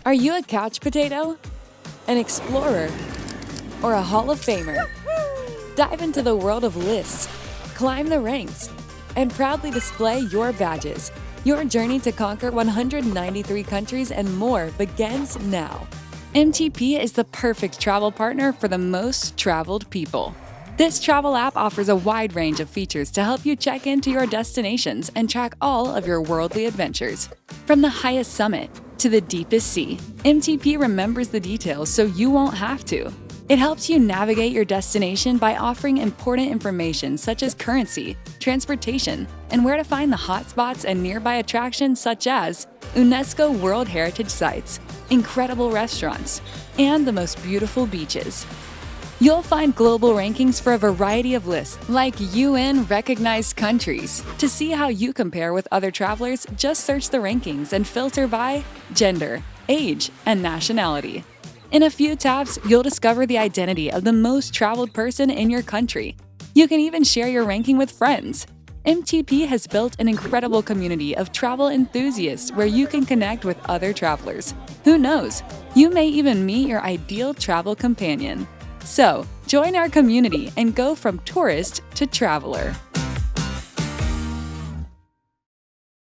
Are you a couch potato, an explorer, or a Hall of Famer? Dive into the world of lists, climb the ranks, and proudly display your badges. Your journey to conquer 193 countries and more begins now. MTP is the perfect travel partner for the most traveled people. This travel app offers a wide range of features to help you check into your destinations and track all of your worldly adventures. From the highest summit to the deepest sea, MTP remembers the details so you won't have to. It helps you navigate your destination by offering important information such as currency, transportation, and where to find the hotspots and nearby attractions such as UNESCO World Heritage Sites, incredible restaurants, and the most beautiful beaches. You'll find global rankings for a variety of lists, like UN-recognized countries. To see how you compare with other travelers, just search the rankings and filter by gender, age, and nationality. In a few taps, you'll discover the identity of the most traveled person in your country. You can even share your ranking with friends. MTP has built an incredible community of travel enthusiasts where you can connect with other travelers. Who knows? You may even meet your ideal travel companion. So, join our community and go from tourist to traveler.